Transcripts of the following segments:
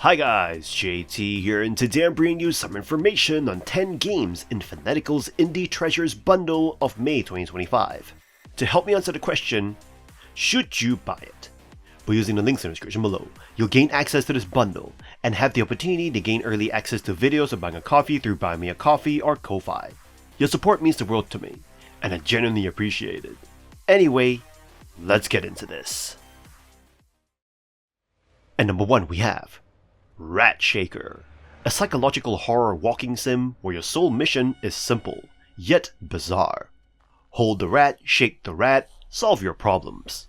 Hi guys, JT here, and today I'm bringing you some information on 10 games in Fanatical's Indie Treasures bundle of May 2025. To help me answer the question, should you buy it? By using the links in the description below, you'll gain access to this bundle and have the opportunity to gain early access to videos of buying a coffee through Buy Me a Coffee or Ko-Fi. Your support means the world to me, and I genuinely appreciate it. Anyway, let's get into this. And number 1 we have RATSHAKER, a psychological horror walking sim where your sole mission is simple, yet bizarre. Hold the rat, shake the rat, solve your problems.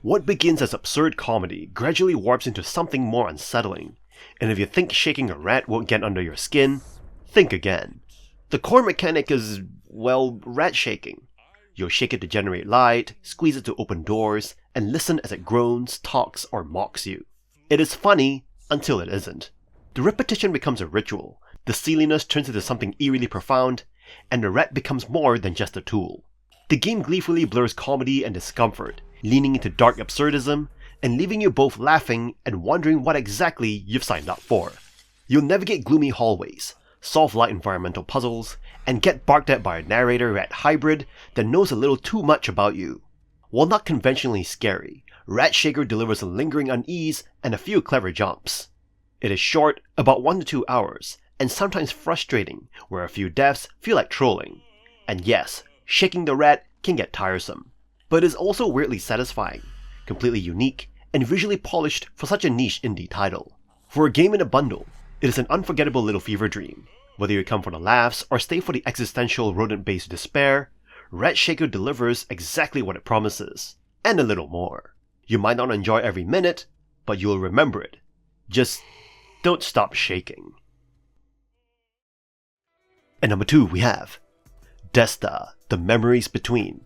What begins as absurd comedy gradually warps into something more unsettling, and if you think shaking a rat won't get under your skin, think again. The core mechanic is, well, rat shaking. You'll shake it to generate light, squeeze it to open doors, and listen as it groans, talks, or mocks you. It is funny, until it isn't. The repetition becomes a ritual, the silliness turns into something eerily profound, and the rat becomes more than just a tool. The game gleefully blurs comedy and discomfort, leaning into dark absurdism, and leaving you both laughing and wondering what exactly you've signed up for. You'll navigate gloomy hallways, solve light environmental puzzles, and get barked at by a narrator rat hybrid that knows a little too much about you. While not conventionally scary, RATSHAKER delivers a lingering unease and a few clever jumps. It is short, about 1 to 2 hours, and sometimes frustrating, where a few deaths feel like trolling. And yes, shaking the rat can get tiresome, but is also weirdly satisfying, completely unique, and visually polished for such a niche indie title. For a game in a bundle, it is an unforgettable little fever dream. Whether you come for the laughs or stay for the existential rodent-based despair, RATSHAKER delivers exactly what it promises, and a little more. You might not enjoy every minute, but you'll remember it. Just don't stop shaking. And number 2 we have Desta, The Memories Between,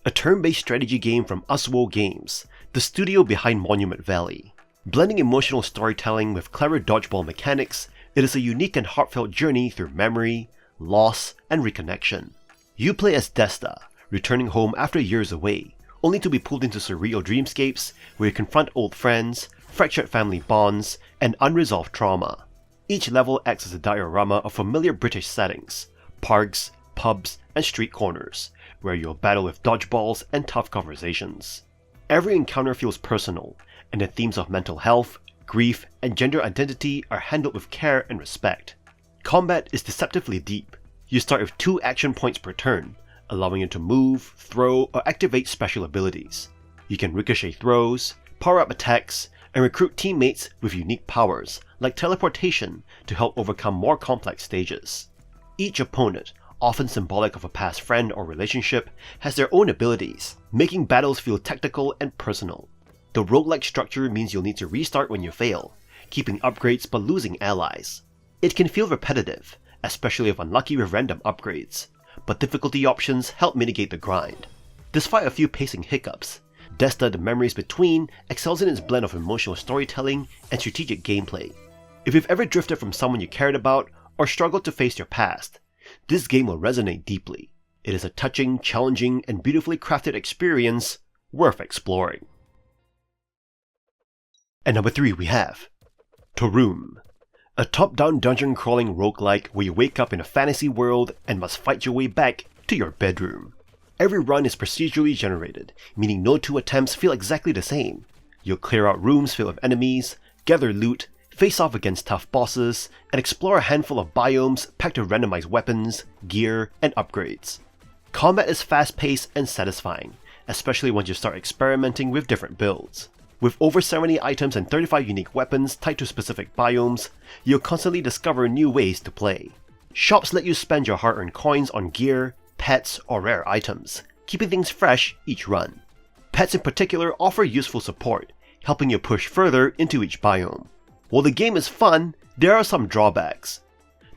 a turn-based strategy game from Uswo Games, the studio behind Monument Valley. Blending emotional storytelling with clever dodgeball mechanics, it is a unique and heartfelt journey through memory, loss, and reconnection. You play as Desta, returning home after years away, only to be pulled into surreal dreamscapes where you confront old friends, fractured family bonds, and unresolved trauma. Each level acts as a diorama of familiar British settings, parks, pubs, and street corners, where you'll battle with dodgeballs and tough conversations. Every encounter feels personal, and the themes of mental health, grief, and gender identity are handled with care and respect. Combat is deceptively deep. You start with 2 action points per turn, allowing you to move, throw, or activate special abilities. You can ricochet throws, power up attacks, and recruit teammates with unique powers, like teleportation, to help overcome more complex stages. Each opponent, often symbolic of a past friend or relationship, has their own abilities, making battles feel tactical and personal. The roguelike structure means you'll need to restart when you fail, keeping upgrades but losing allies. It can feel repetitive, especially if unlucky with random upgrades, but difficulty options help mitigate the grind. Despite a few pacing hiccups, Desta The Memories Between excels in its blend of emotional storytelling and strategic gameplay. If you've ever drifted from someone you cared about or struggled to face your past, this game will resonate deeply. It is a touching, challenging, and beautifully crafted experience worth exploring. And number 3 we have Toroom, a top-down dungeon-crawling roguelike where you wake up in a fantasy world and must fight your way back to your bedroom. Every run is procedurally generated, meaning no 2 attempts feel exactly the same. You'll clear out rooms filled with enemies, gather loot, face off against tough bosses, and explore a handful of biomes packed with randomized weapons, gear, and upgrades. Combat is fast-paced and satisfying, especially once you start experimenting with different builds. With over 70 items and 35 unique weapons tied to specific biomes, you'll constantly discover new ways to play. Shops let you spend your hard-earned coins on gear, pets, or rare items, keeping things fresh each run. Pets in particular offer useful support, helping you push further into each biome. While the game is fun, there are some drawbacks.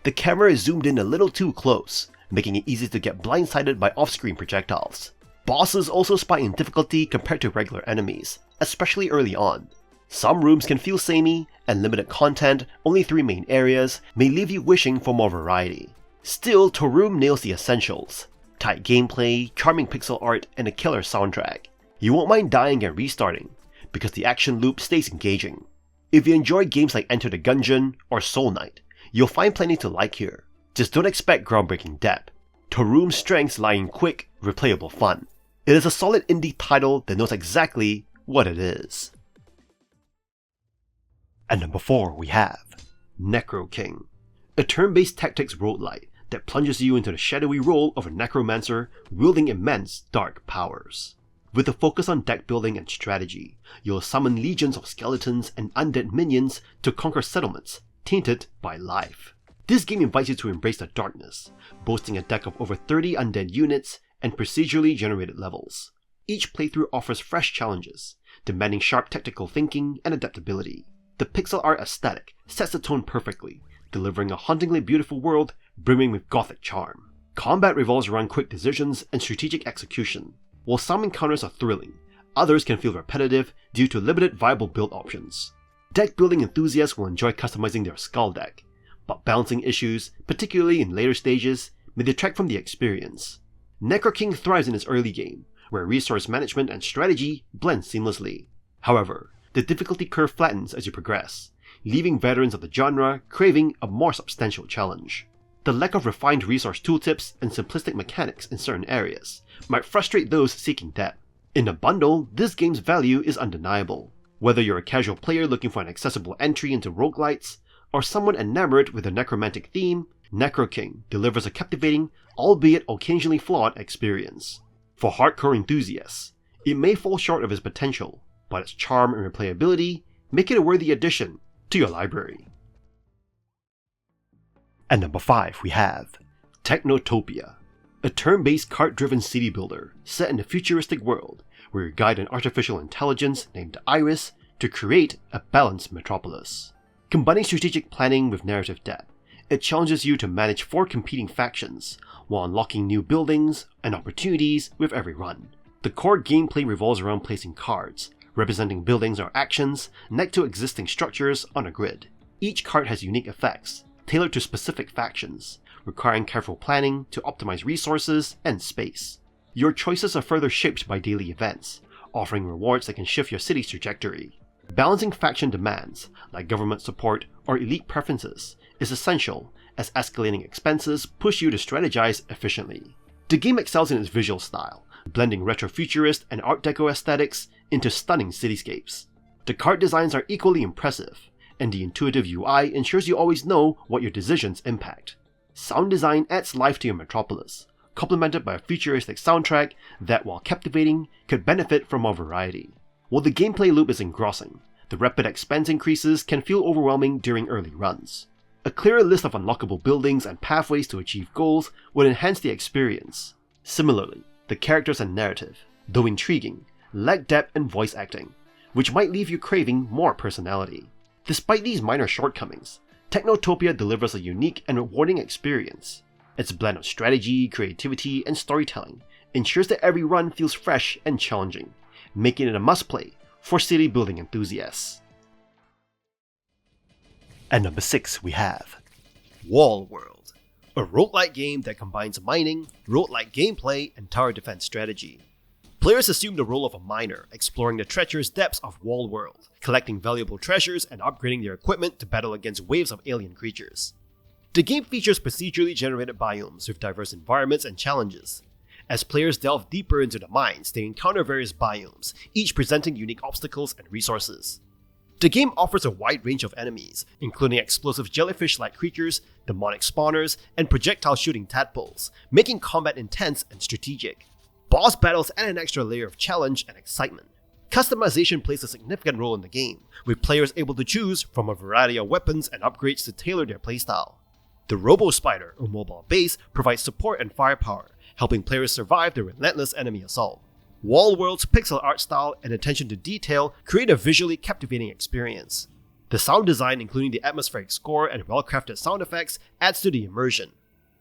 The camera is zoomed in a little too close, making it easy to get blindsided by off-screen projectiles. Bosses also spike in difficulty compared to regular enemies, especially early on. Some rooms can feel samey, and limited content, only 3 main areas, may leave you wishing for more variety. Still, Toroom nails the essentials: tight gameplay, charming pixel art, and a killer soundtrack. You won't mind dying and restarting, because the action loop stays engaging. If you enjoy games like Enter the Gungeon or Soul Knight, you'll find plenty to like here. Just don't expect groundbreaking depth. Toroom's strengths lie in quick, replayable fun. It is a solid indie title that knows exactly what it is. At number 4 we have Necroking, a turn-based tactics roguelite that plunges you into the shadowy role of a necromancer wielding immense dark powers. With a focus on deck building and strategy, you'll summon legions of skeletons and undead minions to conquer settlements tainted by life. This game invites you to embrace the darkness, boasting a deck of over 30 undead units and procedurally generated levels. Each playthrough offers fresh challenges, demanding sharp tactical thinking and adaptability. The pixel art aesthetic sets the tone perfectly, delivering a hauntingly beautiful world brimming with gothic charm. Combat revolves around quick decisions and strategic execution. While some encounters are thrilling, others can feel repetitive due to limited viable build options. Deck building enthusiasts will enjoy customizing their skull deck, but balancing issues, particularly in later stages, may detract from the experience. Necroking thrives in its early game, where resource management and strategy blend seamlessly. However, the difficulty curve flattens as you progress, leaving veterans of the genre craving a more substantial challenge. The lack of refined resource tooltips and simplistic mechanics in certain areas might frustrate those seeking depth. In a bundle, this game's value is undeniable. Whether you're a casual player looking for an accessible entry into roguelites, or someone enamored with a necromantic theme, Necroking delivers a captivating, albeit occasionally flawed experience. For hardcore enthusiasts, it may fall short of its potential, but its charm and replayability make it a worthy addition to your library. At number 5 we have Technotopia, a turn-based card-driven city builder set in a futuristic world where you guide an artificial intelligence named Iris to create a balanced metropolis. Combining strategic planning with narrative depth, it challenges you to manage 4 competing factions while unlocking new buildings and opportunities with every run. The core gameplay revolves around placing cards, representing buildings or actions next to existing structures on a grid. Each card has unique effects, tailored to specific factions, requiring careful planning to optimize resources and space. Your choices are further shaped by daily events, offering rewards that can shift your city's trajectory. Balancing faction demands, like government support or elite preferences, is essential as escalating expenses push you to strategize efficiently. The game excels in its visual style, blending retrofuturist and Art Deco aesthetics into stunning cityscapes. The card designs are equally impressive, and the intuitive UI ensures you always know what your decisions impact. Sound design adds life to your metropolis, complemented by a futuristic soundtrack that, while captivating, could benefit from more variety. While the gameplay loop is engrossing, the rapid expense increases can feel overwhelming during early runs. A clearer list of unlockable buildings and pathways to achieve goals would enhance the experience. Similarly, the characters and narrative, though intriguing, lack depth and voice acting, which might leave you craving more personality. Despite these minor shortcomings, Technotopia delivers a unique and rewarding experience. Its blend of strategy, creativity, and storytelling ensures that every run feels fresh and challenging, making it a must-play for city building enthusiasts. At number 6 we have Wall World, a roguelike game that combines mining, roguelike gameplay, and tower defense strategy. Players assume the role of a miner, exploring the treacherous depths of Wall World, collecting valuable treasures and upgrading their equipment to battle against waves of alien creatures. The game features procedurally generated biomes with diverse environments and challenges. As players delve deeper into the mines, they encounter various biomes, each presenting unique obstacles and resources. The game offers a wide range of enemies, including explosive jellyfish-like creatures, demonic spawners, and projectile-shooting tadpoles, making combat intense and strategic. Boss battles add an extra layer of challenge and excitement. Customization plays a significant role in the game, with players able to choose from a variety of weapons and upgrades to tailor their playstyle. The Robo-Spider, or mobile base, provides support and firepower, helping players survive the relentless enemy assault. Wall World's pixel art style and attention to detail create a visually captivating experience. The sound design, including the atmospheric score and well-crafted sound effects, adds to the immersion.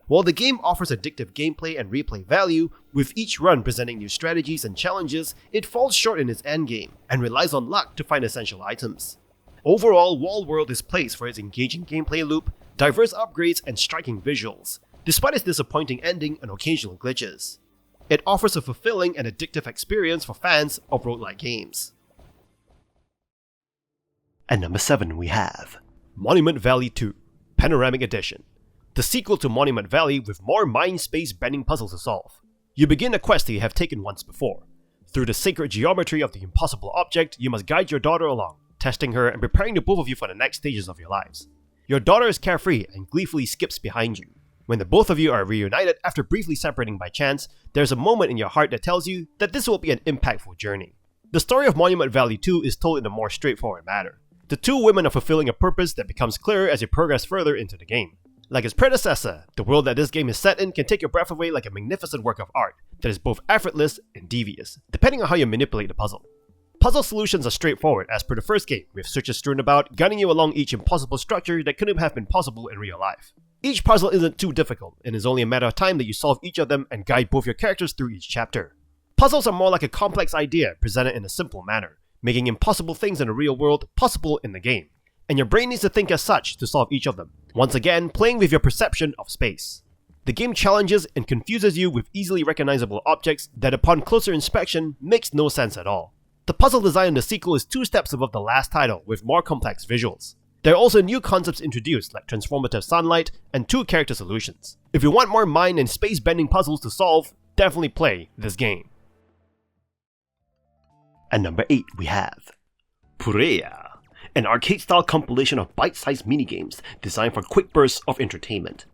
While the game offers addictive gameplay and replay value, with each run presenting new strategies and challenges, it falls short in its endgame and relies on luck to find essential items. Overall, Wall World is praised for its engaging gameplay loop, diverse upgrades, and striking visuals, despite its disappointing ending and occasional glitches. It offers a fulfilling and addictive experience for fans of roguelike games. At number 7 we have Monument Valley 2, Panoramic Edition. The sequel to Monument Valley with more mind space bending puzzles to solve. You begin a quest that you have taken once before. Through the sacred geometry of the impossible object, you must guide your daughter along, testing her and preparing the both of you for the next stages of your lives. Your daughter is carefree and gleefully skips behind you. When the both of you are reunited after briefly separating by chance, there's a moment in your heart that tells you that this will be an impactful journey. The story of Monument Valley 2 is told in a more straightforward manner. The two women are fulfilling a purpose that becomes clearer as you progress further into the game. Like its predecessor, the world that this game is set in can take your breath away like a magnificent work of art that is both effortless and devious, depending on how you manipulate the puzzle. Puzzle solutions are straightforward as per the first game, with switches strewn about, guiding you along each impossible structure that couldn't have been possible in real life. Each puzzle isn't too difficult, and it's only a matter of time that you solve each of them and guide both your characters through each chapter. Puzzles are more like a complex idea presented in a simple manner, making impossible things in the real world possible in the game. And your brain needs to think as such to solve each of them, once again playing with your perception of space. The game challenges and confuses you with easily recognizable objects that upon closer inspection makes no sense at all. The puzzle design in the sequel is 2 steps above the last title with more complex visuals. There are also new concepts introduced like transformative sunlight and 2 character solutions. If you want more mind and space bending puzzles to solve, definitely play this game. At number 8 we have Pureya, an arcade-style compilation of bite-sized minigames designed for quick bursts of entertainment.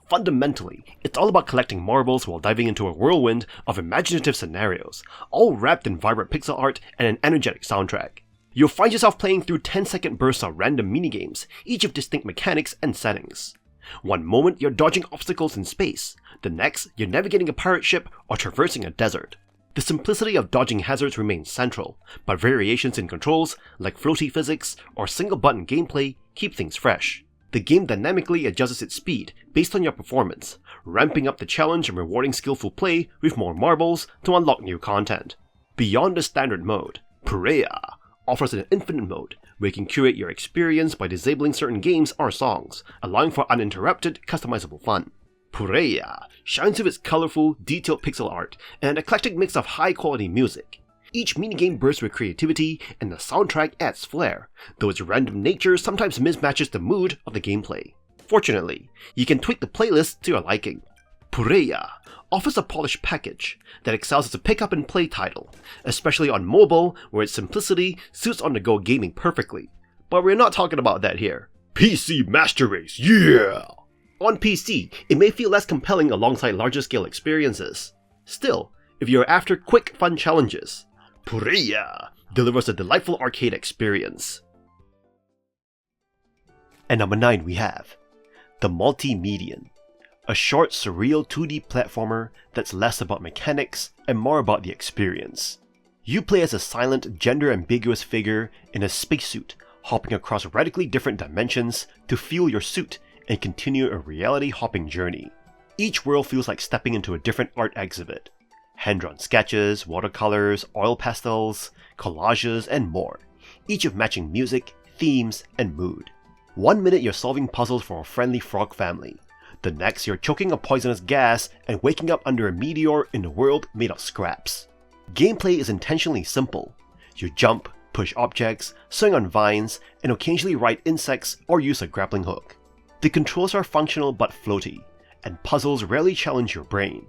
Fundamentally, it's all about collecting marbles while diving into a whirlwind of imaginative scenarios, all wrapped in vibrant pixel art and an energetic soundtrack. You'll find yourself playing through 10-second bursts of random minigames, each with distinct mechanics and settings. One moment you're dodging obstacles in space, the next you're navigating a pirate ship or traversing a desert. The simplicity of dodging hazards remains central, but variations in controls, like floaty physics or single-button gameplay, keep things fresh. The game dynamically adjusts its speed based on your performance, ramping up the challenge and rewarding skillful play with more marbles to unlock new content. Beyond the standard mode, Pureya offers an infinite mode where you can curate your experience by disabling certain games or songs, allowing for uninterrupted, customizable fun. Pureya shines with its colorful, detailed pixel art and an eclectic mix of high-quality music. Each minigame bursts with creativity, and the soundtrack adds flair, though its random nature sometimes mismatches the mood of the gameplay. Fortunately, you can tweak the playlist to your liking. Pureya offers a polished package that excels as a pick-up-and-play title, especially on mobile where its simplicity suits on-the-go gaming perfectly. But we're not talking about that here. PC Master Race, yeah! On PC, it may feel less compelling alongside larger-scale experiences. Still, if you're after quick, fun challenges, Pureya delivers a delightful arcade experience. At number 9 we have The Multimedian, a short, surreal 2D platformer that's less about mechanics and more about the experience. You play as a silent, gender-ambiguous figure in a spacesuit, hopping across radically different dimensions to fuel your suit and continue a reality-hopping journey. Each world feels like stepping into a different art exhibit. Hand-drawn sketches, watercolors, oil pastels, collages, and more, each with matching music, themes, and mood. One minute you're solving puzzles for a friendly frog family. The next you're choking a poisonous gas and waking up under a meteor in a world made of scraps. Gameplay is intentionally simple. You jump, push objects, swing on vines, and occasionally ride insects or use a grappling hook. The controls are functional but floaty, and puzzles rarely challenge your brain.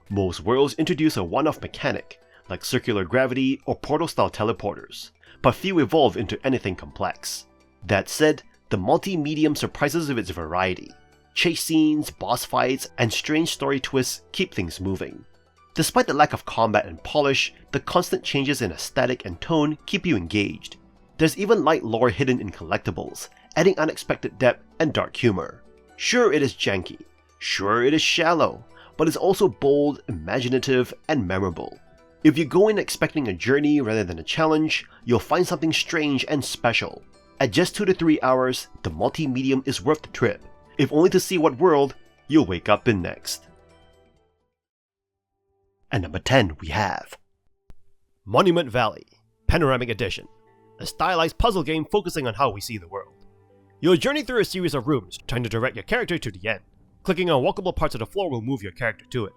Most worlds introduce a one-off mechanic, like circular gravity or portal-style teleporters, but few evolve into anything complex. That said, the multi-medium surprises with its variety. Chase scenes, boss fights, and strange story twists keep things moving. Despite the lack of combat and polish, the constant changes in aesthetic and tone keep you engaged. There's even light lore hidden in collectibles, adding unexpected depth and dark humor. Sure, it is janky. Sure, it is shallow, but it's also bold, imaginative, and memorable. If you go in expecting a journey rather than a challenge, you'll find something strange and special. At just 2 to 3 hours, the multi-medium is worth the trip, if only to see what world you'll wake up in next. At number 10 we have Monument Valley, Panoramic Edition, a stylized puzzle game focusing on how we see the world. You'll journey through a series of rooms, trying to direct your character to the end. Clicking on walkable parts of the floor will move your character to it.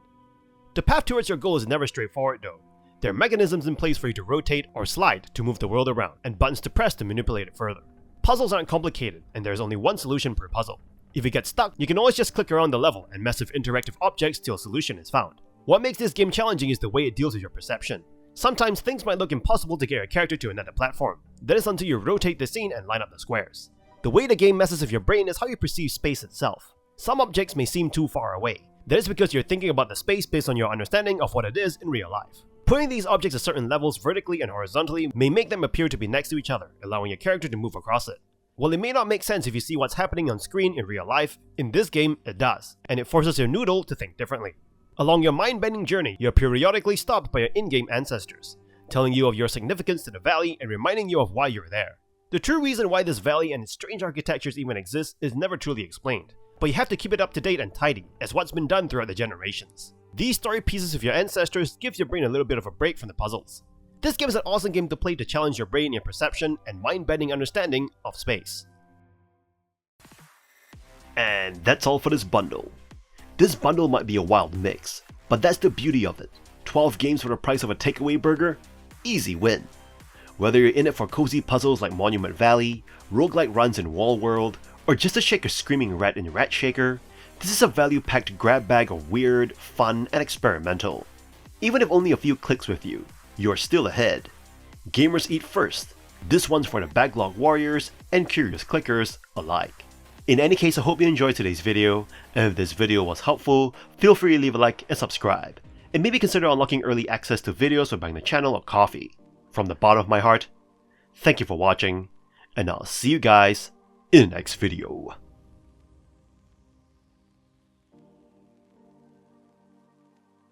The path towards your goal is never straightforward though. There are mechanisms in place for you to rotate or slide to move the world around, and buttons to press to manipulate it further. Puzzles aren't complicated, and there's only one solution per puzzle. If you get stuck, you can always just click around the level and mess with interactive objects till a solution is found. What makes this game challenging is the way it deals with your perception. Sometimes things might look impossible to get your character to another platform. That is until you rotate the scene and line up the squares. The way the game messes with your brain is how you perceive space itself. Some objects may seem too far away. That is because you're thinking about the space based on your understanding of what it is in real life. Putting these objects at certain levels vertically and horizontally may make them appear to be next to each other, allowing your character to move across it. While it may not make sense if you see what's happening on screen in real life, in this game it does, and it forces your noodle to think differently. Along your mind-bending journey, you're periodically stopped by your in-game ancestors, telling you of your significance to the valley and reminding you of why you're there. The true reason why this valley and its strange architectures even exist is never truly explained, but you have to keep it up to date and tidy, as what's been done throughout the generations. These story pieces of your ancestors gives your brain a little bit of a break from the puzzles. This game is an awesome game to play to challenge your brain in your perception and mind-bending understanding of space. And that's all for this bundle. This bundle might be a wild mix, but that's the beauty of it. 12 games for the price of a takeaway burger? Easy win. Whether you're in it for cozy puzzles like Monument Valley, roguelike runs in Wall World, or just to shake a screaming rat in RATSHAKER, this is a value-packed grab bag of weird, fun, and experimental. Even if only a few clicks with you, you're still ahead. Gamers eat first. This one's for the backlog warriors and curious clickers alike. In any case, I hope you enjoyed today's video, and if this video was helpful, feel free to leave a like and subscribe, and maybe consider unlocking early access to videos by buying the channel a coffee. From the bottom of my heart, thank you for watching, and I'll see you guys in the next video.